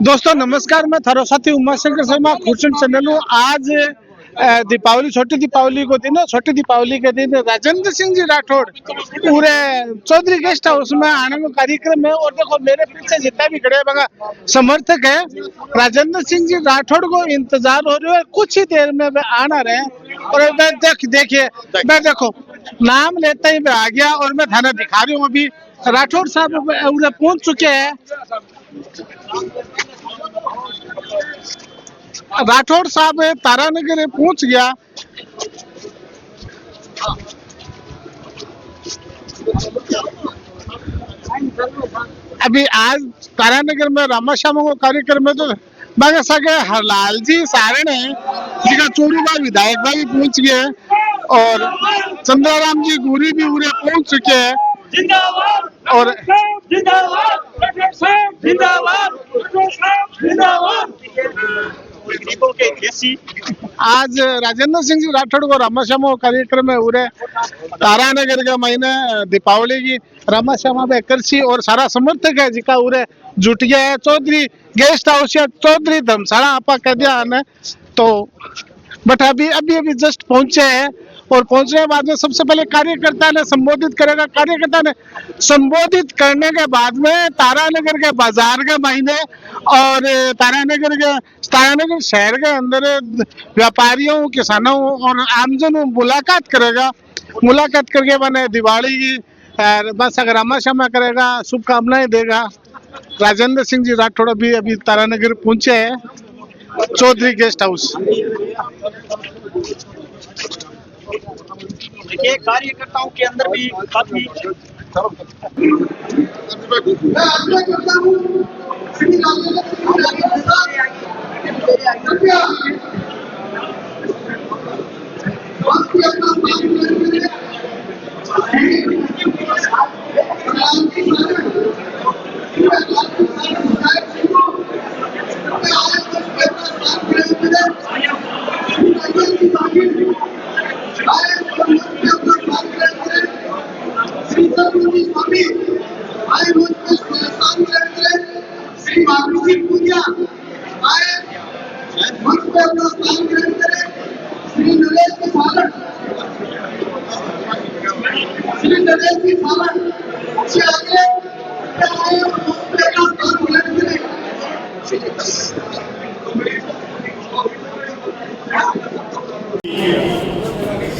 दोस्तों नमस्कार, मैं थारो साथी उमाशंकर शर्मा खुर्शन चैनल हूँ। आज दीपावली, छोटी दीपावली को दिन है। छोटी दीपावली के दिन राजेंद्र सिंह जी राठौड़ पूरे चौधरी गेस्ट हाउस में आने का कार्यक्रम है। और देखो मेरे पीछे जितना भी खड़े बगा समर्थक है, राजेंद्र सिंह जी राठौड़ को इंतजार हो रहा है। कुछ ही देर में वे आना रहे। और देखिए मैं देखो नाम लेते ही मैं आ गया और मैं थाना दिखा रही हूँ। अभी राठौड़ साहब पहुंच चुके हैं। राठौड़ साहब तारानगर पहुंच गया। अभी आज तारानगर में रामाश्याम को कार्यक्रम में तो बागे सगे हरलाल जी सारण है जिका चोरूबा विधायक भी पहुंच गए और चंद्राराम जी गुरी भी पूरे पहुंच चुके हैं। और आज राजेंद्र सिंह जी राठौड़ को रामाश्यामा कार्यक्रम में उरे तारानगर के महीने दीपावली की रामाश्यामा पे करसी और सारा समर्थक है जिका उरे जुट गया है। चौधरी गेस्ट हाउस या चौधरी धर्मशाला आपा कह दिया ने तो बट अभी जस्ट पहुंचे हैं। और पहुंचने के बाद में सबसे पहले कार्यकर्ता ने संबोधित करेगा। कार्यकर्ता ने संबोधित करने के बाद में तारानगर के बाजार के महीने और तारानगर शहर के अंदर व्यापारियों, किसानों और आमजनों मुलाकात करेगा। मुलाकात करके मैंने दिवाली की बस अगर रामाश्यामा करेगा, शुभकामनाएं देगा। राजेंद्र सिंह जी राठौड़ अभी तारानगर पहुंचे हैं, चौधरी गेस्ट हाउस। देखिए कार्यकर्ताओं के अंदर भी काफी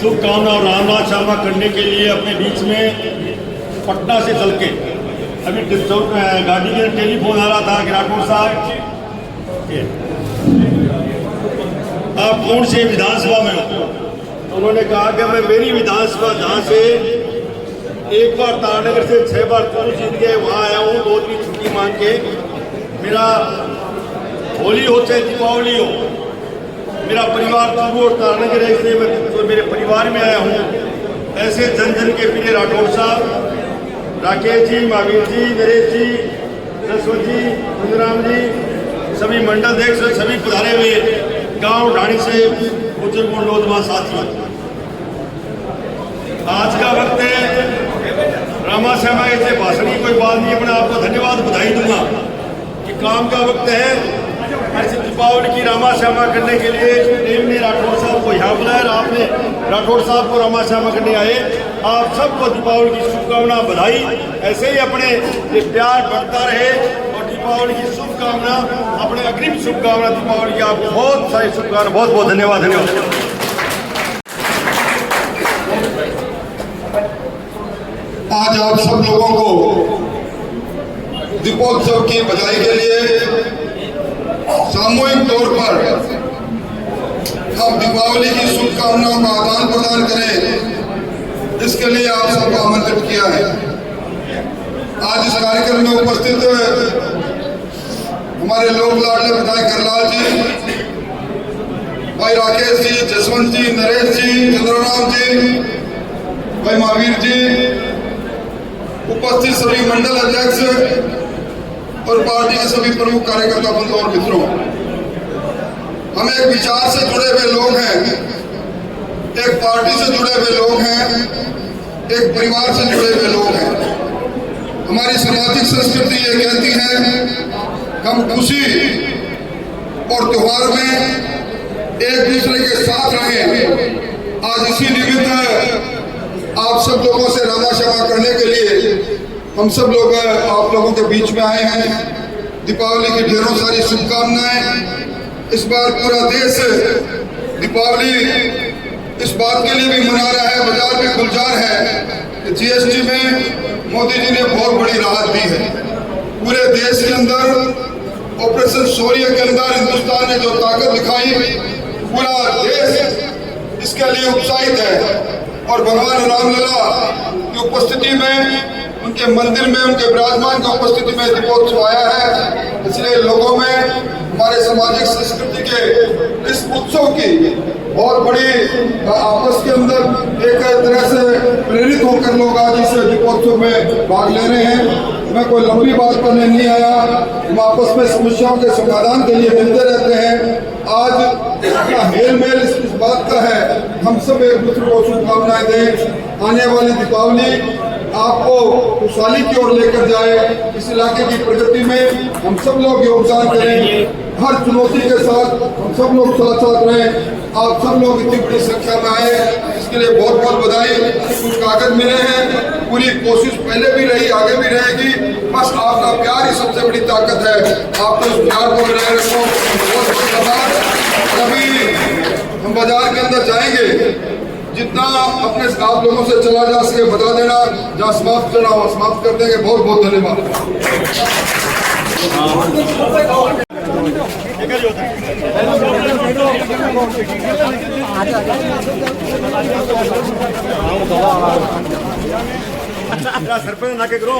शुभकामना और रामाश्यामा करने के लिए अपने बीच में पटना से चल के अभी गाड़ी के टेलीफोन आ रहा था कि राठौड़ साहब आप कौन से विधानसभा में हो। उन्होंने कहा कि मैं मेरी विधानसभा जहाँ से एक बार तारानगर से 6 बार चुनाव जीत के वहाँ आया हूँ, 2 दिन छुट्टी मांग के। मेरा होली हो चाहे दीपावली हो, मेरा परिवार चूरू और तारानगर है, इसलिए मैं तो मेरे परिवार में आया हूँ। ऐसे जन जन के प्रिय राठौड़ साहब, राकेश जी, महावीर जी, नरेश जी, सरस्वती जी, चंद्राम जी, सभी मंडल देख सभी पधारे हुए गांव ढाणी से बुजुर्ग नौजवान साथी। आज का वक्त है रामाश्यामा से भाषण की कोई बात नहीं, अपने आपको धन्यवाद बधाई दूंगा कि काम का वक्त है। ऐसे दीपावली की रामाश्यामा करने के लिए प्रेम ने राठौड़ साहब को यहाँ बुलाया। आपने राठौड़ साहब को रामाश्यामा करने आए। आप सबको दीपावली की शुभकामना बधाई। ऐसे ही अपने ये प्यार बढ़ता रहे और दीपावली की शुभकामना, अपने अग्रिम शुभकामना दीपावली की आपको बहुत सारी शुभकामना। बहुत बहुत धन्यवाद। आज आप सब लोगों को दीपोत्सव की बधाई के लिए सामूहिक तौर पर हम दीपावली की शुभकामनाओं का आदान प्रदान करें, इसके लिए आप सबको आमंत्रित किया है। आज इस कार्यक्रम में उपस्थित हमारे लोक लाडले विधायक हरलाल जी, भाई राकेश जी, जसवंत जी, नरेश जी, चंद्रराम जी, भाई महावीर जी, उपस्थित सभी मंडल अध्यक्ष और पार्टी के सभी प्रमुख कार्यकर्ता बंधुओं और मित्रों, हम एक विचार से जुड़े हुए लोग हैं, एक पार्टी से जुड़े हुए लोग हैं, एक परिवार से जुड़े हुए लोग हैं। हमारी सामाजिक संस्कृति ये कहती है हम खुशी और त्योहार में एक दूसरे के साथ रहें। आज इसी निमित्त आप सब लोगों से रामा क्षमा करने के लिए हम सब लोग आप लोगों के बीच में आए हैं। दीपावली की ढेरों सारी शुभकामनाएं। इस बार पूरा देश दीपावली इस बात के लिए भी मना रहा है, बाजार भी गुलजार है कि जीएसटी में मोदी जी ने बहुत बड़ी राहत दी है। पूरे देश के अंदर ऑपरेशन शौर्य के अंदर हिंदुस्तान ने जो ताकत दिखाई, पूरा देश इसके लिए उत्साहित है। और भगवान रामलला की उपस्थिति में, उनके मंदिर में, उनके विराजमान की उपस्थिति में दीपोत्सव आया है। इसलिए लोगों में हमारे सामाजिक संस्कृति के इस उत्सव की बहुत बड़ी आपस के अंदर एक तरह से प्रेरित होकर लोग आज इस दीपोत्सव में भाग ले रहे हैं। मैं कोई लंबी बात करने नहीं आया, हम आपस में समस्याओं के समाधान के लिए मिलते रहते हैं। आज इसका हेल मेल इस बात का है, हम सब एक दूसरे को शुभकामनाएं दें। आने वाली दीपावली आपको खुशहाली की ओर लेकर जाए, इस इलाके की प्रगति में हम सब लोग योगदान करें। हर चुनौती के साथ हम सब लोग साथ साथ रहें। आप सब लोग इतनी बड़ी संख्या में आए, इसके लिए बहुत बहुत बधाई। कुछ कागज मिले हैं, पूरी कोशिश पहले भी रही, आगे भी रहेगी। बस आपका प्यार ही सबसे बड़ी ताकत है। आप तो उस प्यार को बनाए रखो। बहुत बहुत धन्यवाद। अभी हम बाजार के अंदर जाएंगे, जितना अपने आप लोगों से चला जा सके बता देना, जहाँ समाप्त करना हो समाप्त कर देंगे। बहुत बहुत धन्यवाद। सरपंच ना के करो।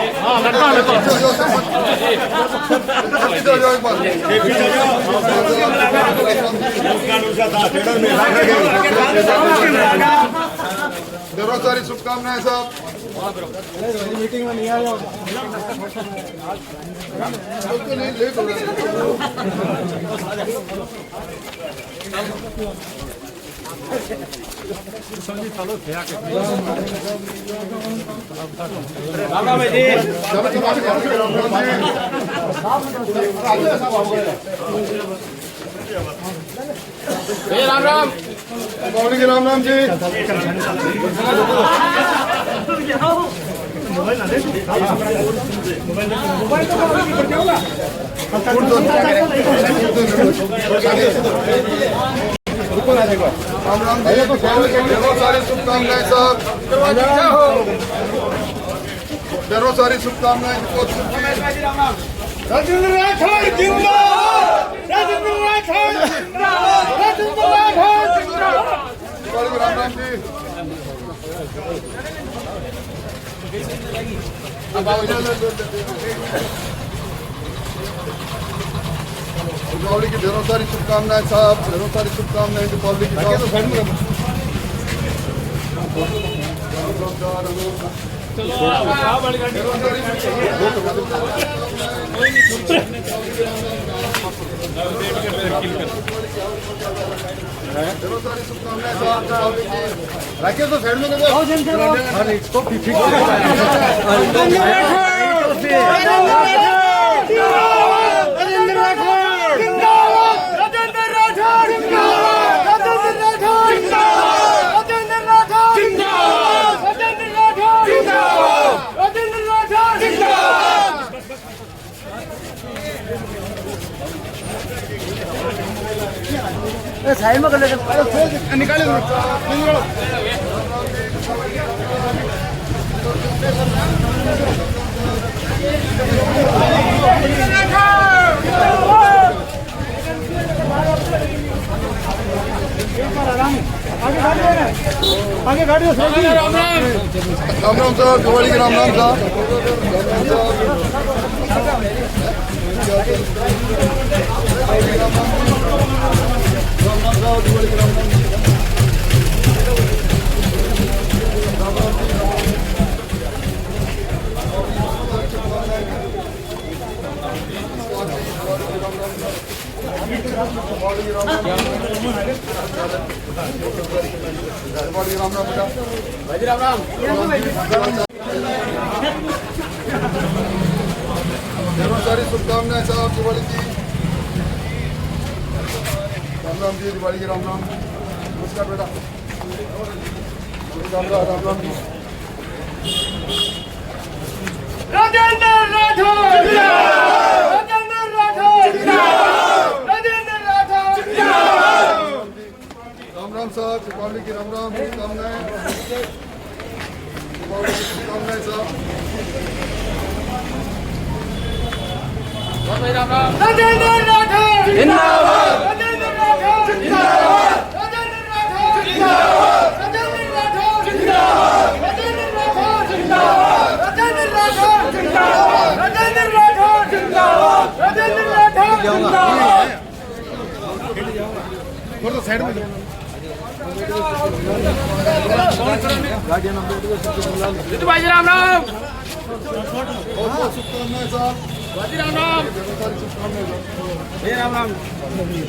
ढेरों सारी शुभकामनाएं साहब। मीटिंग में नहीं आया। राम राम बावली के राम राम जी। राम राम भैया को ढेरों सारी शुभकामनाएं साहब। ढेरों सारी शुभकामनाएं। राजेंद्र राठौर जिंदाबाद। राजेंद्र राठौर जिंदाबाद। राजेंद्र राठौर जिंदाबाद। राम राम जी। दीपावली की ढेरों सारी शुभकामनाएं साहब। ढेरों सारी शुभकामनाएं दीपावली की। राकेश तो साइड में साइड में कर लेते निकाले आगे गाड़ी राम राम साहब। दिवाली के राम राम साहब। ढेरों सारी शुभकामनाएं साहब दिवाली की। राम राम जी, दिवाली की राम राम। नमस्कार बेटा, राम राम राम राम जी। राजेंद्र राठौर जिंदाबाद, राजेंद्र राठौर जिंदाबाद, राजेंद्र राठौर जिंदाबाद। राम राम साहब, दीपावली की राम राम शुभकामनाएं। दीपावली की शुभकामनाएं साहब। राजेंद्र राठौर जिंदाबाद, राजेंद्र राठौर जिंदाबाद, राजेंद्र राठौर जिंदाबाद, राजेंद्र राठौर जिंदाबाद, राजेंद्र राठौर जिंदाबाद, राजेंद्र राठौर जिंदाबाद, राजेंद्र राठौर जिंदाबाद, राजेंद्र राठौर जिंदाबाद। थोड़ा साइड में भाई राम राम, बहुत बहुत शुभकामनाएं साहब। राम राम, ढेरों सारी शुभकामनाएं साहब। राम राम,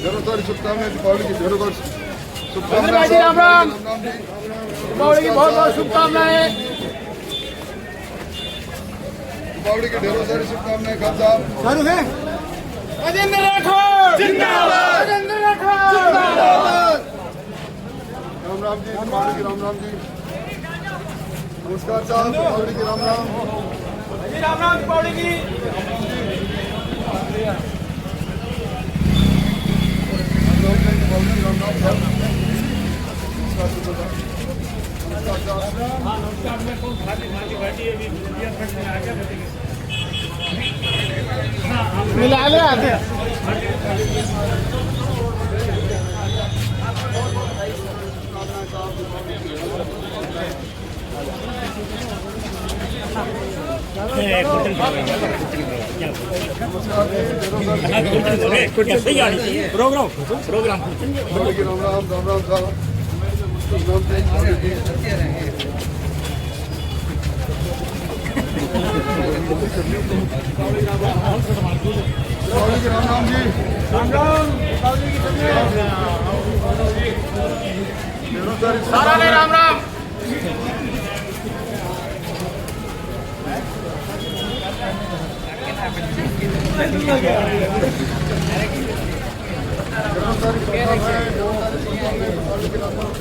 ढेरों सारी शुभकामनाएं दीपावली की। ढेरों सारी शुभकामनाएं भाई जी, राम राम। राम जी। दीपावली की बहुत बहुत शुभकामनाएं। दीपावली की ढेरों सारी शुभकामनाएं खान साहब। राजेंद्र राठौर जिंदाबाद, राजेंद्र राठौर जिंदाबाद। राम राम जी, दीपावली की राम राम जी। नमस्कार साहब, दीपावली की राम राम। राम राम, दीपावली की। दीपावली की राम राम साहब। नमस्कार साहब। मिला ले आते प्रोग्राम दीपावली की राम राम राम राम साहब। राम जी, दीपावली की। दीपावली की राम राम जी। राम राम, ढेरों सारी सारा ने राम राम। ढेरों सारी शुभकामनाएं। ढेरों सारी शुभकामनाएं दीपावली की राम राम।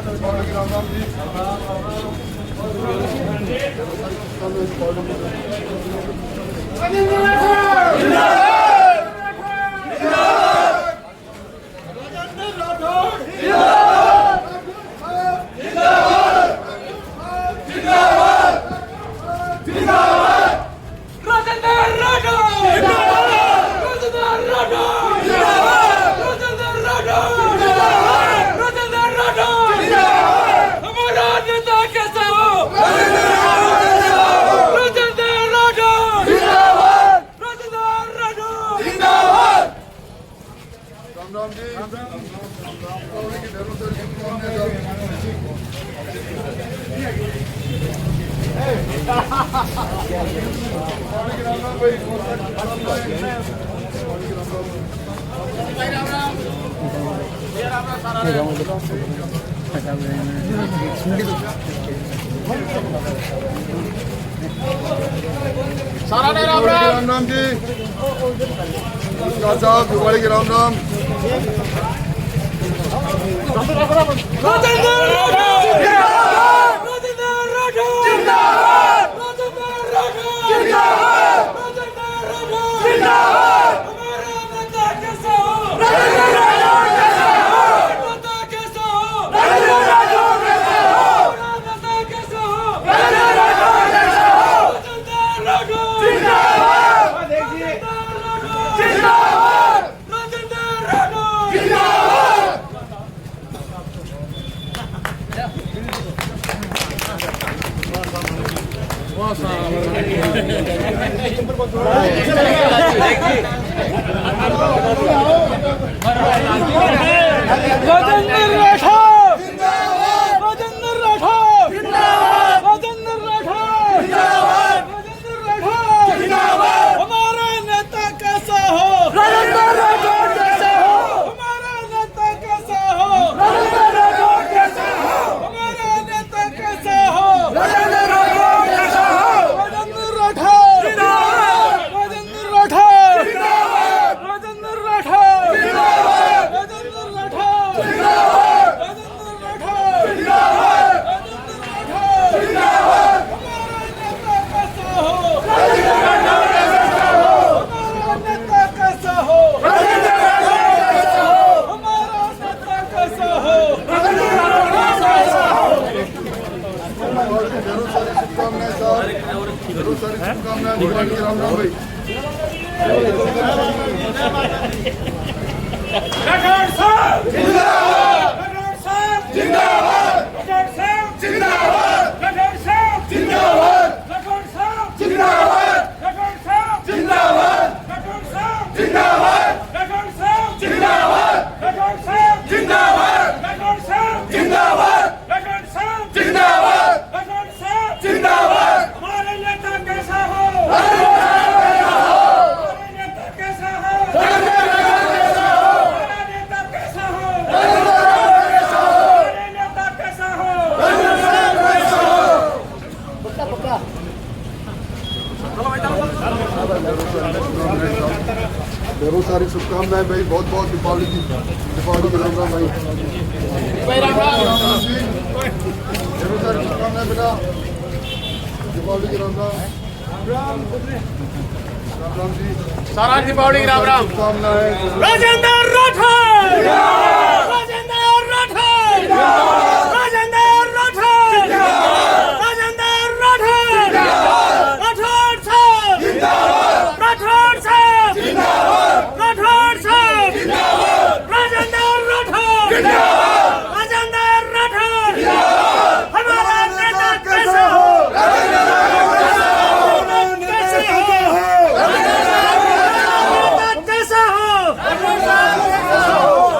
दीपावली की राम राम जी। राजेंद्र राठौर जिंदाबाद, राजेंद्र राठौर जिंदाबाद, जिंदाबाद, जिंदाबाद, जिंदाबाद। राजेंद्र राठौर जिंदाबाद, राजेंद्र राठौर जिंदाबाद, राजेंद्र राठौर जिंदाबाद, राजेंद्र राठौर जिंदाबाद। हमारा नेता कैसा हो? राजेंद्र राठौर जिंदाबाद, राजेंद्र राठौर जिंदाबाद। राम राम जी। दीपावली की ढेरों सारी शुभकामनाएं साहब। दीपावली की राम राम भाई। बहुत सारी शुभकामनाएं। दीपावली की राम राम। सारा ने राम दिवाली की राम। राम राम जी। नमस्कार साहब, दिवाली की राम राम। राजेंद्र राठौर जिंदाबाद, राजेंद्र राठौर जिंदाबाद, राजेंद्र राठौर जिंदाबाद, राजेंद्र राठौर जिंदाबाद। हमारा नेता कैसा हो? राजेंद्र राठौर कैसा हो? नेता कैसा हो? राजेंद्र राठौर कैसा हो? हमारा नेता कैसा हो? राजेंद्र राठौर कैसा हो? राजेंद्र राठौर जिंदाबाद, राजेंद्र राठौर जिंदाबाद, राजेंद्र राठौर जिंदाबाद। राजेंद्र राठौर जिंदाबाद, राजेंद्र राठौर जिंदाबाद, राजेंद्र राठौर जिंदाबाद, राजेंद्र राठौर जिंदाबाद। हमारा नेता कैसा हो? राजेंद्र राठौर कैसा हो? हमारा नेता कैसा हो? राजेंद्र राठौर कैसा हो? हमारा नेता कैसा हो? राजेंद्र राठौर कैसा हो? राजेंद्र राठौर राठौड़ साहब जिंदाबाद, राठौड़ साहब जिंदाबाद, राठौड़ साहब जिंदाबाद, राठौड़ साहब जिंदाबाद, राठौड़ साहब जिंदाबाद, राठौड़ साहब जिंदाबाद, राठौड़ साहब जिंदाबाद, राठौड़ साहब जिंदाबाद, राठौड़ साहब जिंदाबाद, राठौड़ साहब जिंदाबाद, राठौड़ साहब जिंदाबाद, राठौड़ साहब जिंदाबाद। हमारे नेता कैसा हो, हमारे नेता कैसा हो, हमारा नेता कैसा हो, हमारे नेता कैसा हो। बहुत सारी शुभकामनाएं भाई, बहुत बहुत दीपावली की राम राम भाई। बहुत सारी शुभकामनाएं बेटा, दीपावली की राम राम राम जी, सारा दीपावली राम राम। शुभकामनाएं। राजेंद्र राठौड़, राजेंद्र राठौड़, राजेंद्र राठौड़, राजेंद्र राठौड़, राठौड़ साहब जिंदाबाद, राठौड़ साहब जिंदाबाद, राठौड़ साहब जिंदाबाद, राजेंद्र राठौड़ जिंदाबाद, राजेंद्र राठौड़ जिंदाबाद। हमारा नेता कैसा हो, कैसे हो, कैसा हो,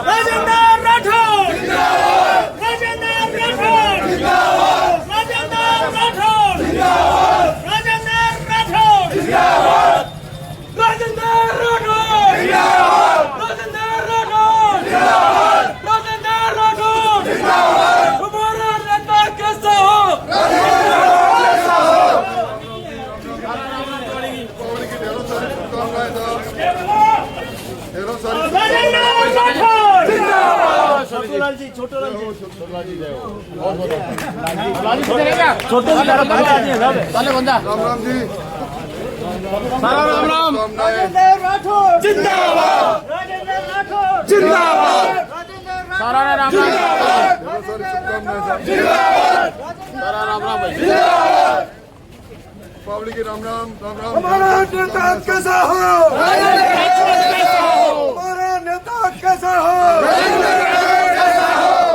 राजेंद्र राठौड़, राजेंद्र राठौड़, राजेंद्र राठौड़, राजेंद्र राठौड़, राजेंद्र राठौड़, राजेंद्र राठौड़, हमारा नेता कैसा हो, दीपावली की ढेरों सारी शुभकामनाएं साहब, ढेरों सारी राजेंद्र राठौड़ जिंदाबाद। छोटूलाल जी, छोटूलाल जी, राम राम जी, सारा राम राम। शुभकामनाएं। राठौड़ जिंदाबाद, राजेंद्र राठौड़ जिंदाबाद, सारा राम राम। ढेरों सारी शुभकामनाएं साहब, सारा राम राम भाई। दीपावली की राम राम राम राम। हमारा नेता कैसा हो, हमारा नेता कैसा हो, हमारा नेता कैसा हो।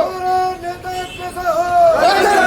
हमारा नेता कैसा हो, हमारा नेता कैसा हो,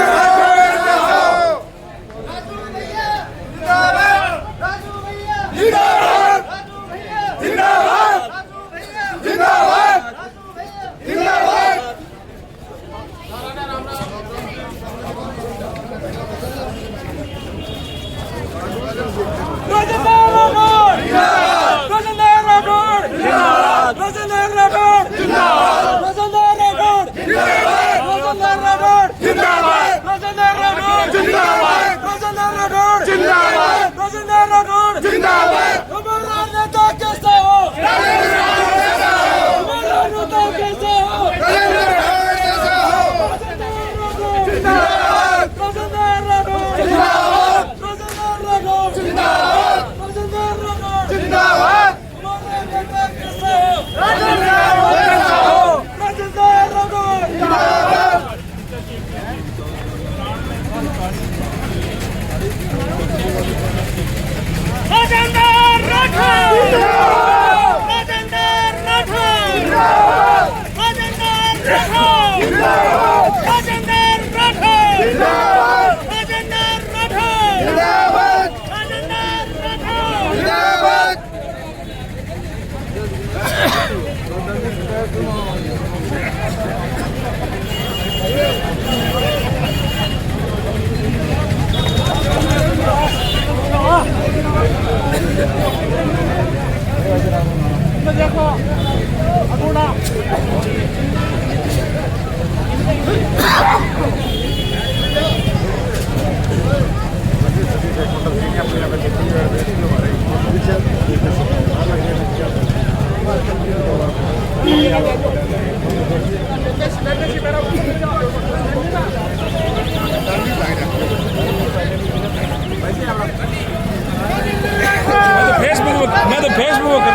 मैं तो फेसबुक कर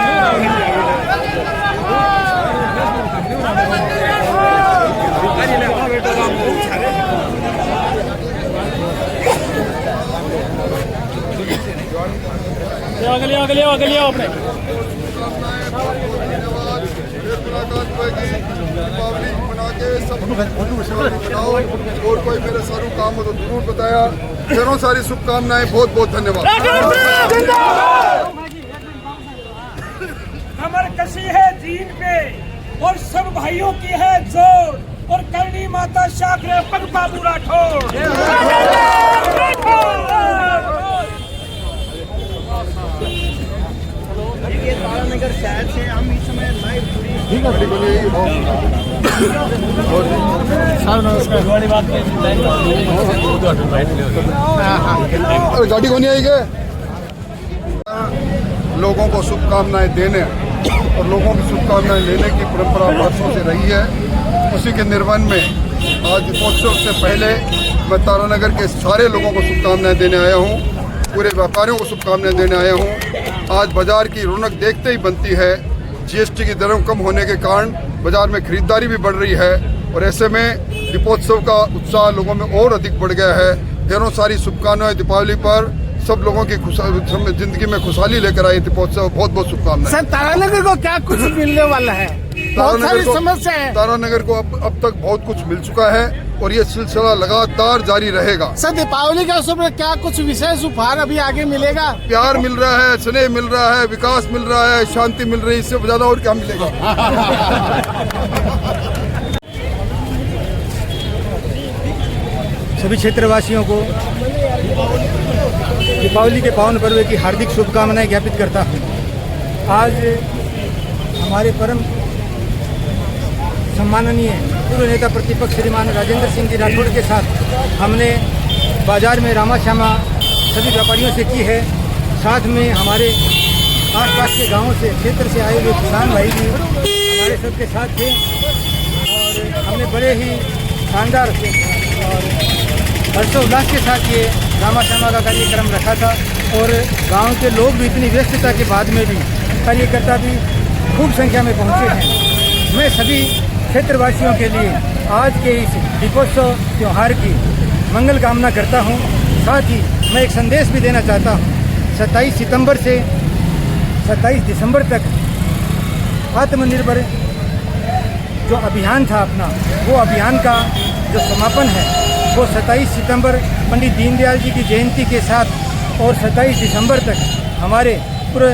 अगले अपने दीपावली मना के सब मनाओ और कोई मेरे सारू काम हो तो जरूर बताया। ढेरों सारी शुभकामनाएं, बहुत बहुत धन्यवाद। कमर कसी है दीन पे और सब भाइयों की है जोर और करनी माता शाकरे पग बाबू राठौर। तारानगर शहर से हम इस समय लाइव गाड़ी को नहीं आई गए लोगों को शुभकामनाएं देने और लोगों की शुभकामनाएं लेने की परंपरा वर्षों से रही है। उसी के निर्वहन में आज दीपोत्सव से पहले मैं तारानगर के सारे लोगों को शुभकामनाएं देने आया हूं, पूरे व्यापारियों को शुभकामनाएं देने आया हूं। आज बाजार की रौनक देखते ही बनती है। जीएसटी की दरों कम होने के कारण बाजार में खरीदारी भी बढ़ रही है और ऐसे में दीपोत्सव का उत्साह लोगों में और अधिक बढ़ गया है। ढेरों सारी शुभकामनाएं दीपावली पर, सब लोगों की जिंदगी में खुशहाली लेकर आए दीपोत्सव। बहुत बहुत शुभकामनाएं। सर तारानगर को क्या कुछ मिलने वाला है? बहुत सारी समस्या है। तारानगर को अब तक बहुत कुछ मिल चुका है और ये सिलसिला लगातार जारी रहेगा। सर दीपावली के अवसर पर क्या कुछ विशेष उपहार अभी आगे मिलेगा? प्यार मिल रहा है, स्नेह मिल रहा है, विकास मिल रहा है, शांति मिल रही है, इससे ज्यादा और क्या मिलेगा। सभी क्षेत्रवासियों को दीपावली के पावन पर्व की हार्दिक शुभकामनाएं ज्ञापित करता हूँ। आज हमारे परम सम्माननीय पूर्व नेता प्रतिपक्ष श्रीमान राजेंद्र सिंह जी राठौड़ के साथ हमने बाजार में रामा श्यामा सभी व्यापारियों से की है। साथ में हमारे आसपास के गांवों से, क्षेत्र से आए हुए किसान भाई भी हमारे सबके साथ थे और हमने बड़े ही शानदार और हर्षोल्लास के साथ ये रामा श्यामा का कार्यक्रम रखा था और गांव के लोग भी इतनी व्यस्तता के बाद में भी, कार्यकर्ता भी खूब संख्या में पहुंचे हैं। मैं सभी क्षेत्रवासियों के लिए आज के इस दीपोत्सव त्यौहार की मंगल कामना करता हूं। साथ ही मैं एक संदेश भी देना चाहता हूं। 27 सितंबर से 27 दिसंबर तक आत्मनिर्भर जो अभियान था अपना, वो अभियान का जो समापन है वो 27 सितंबर पंडित दीनदयाल जी की जयंती के साथ और 27 दिसंबर तक हमारे पूर्व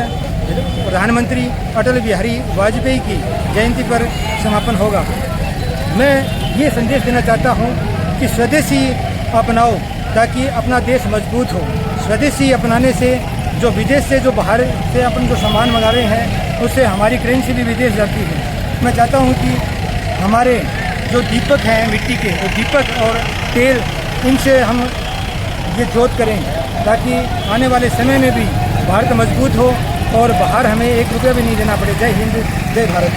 प्रधानमंत्री अटल बिहारी वाजपेयी की जयंती पर समापन होगा। मैं ये संदेश देना चाहता हूँ कि स्वदेशी अपनाओ ताकि अपना देश मजबूत हो। स्वदेशी अपनाने से जो विदेश से, जो बाहर से अपन जो सामान मंगा रहे हैं, उससे हमारी करेंसी भी विदेश जाती है। मैं चाहता हूँ कि हमारे जो दीपक हैं मिट्टी के, वो दीपक और तेल, इनसे हम ये जोत करें ताकि आने वाले समय में भी भारत मजबूत हो और बाहर हमें 1 रुपया भी नहीं देना पड़े। जय हिंद, जय भारत।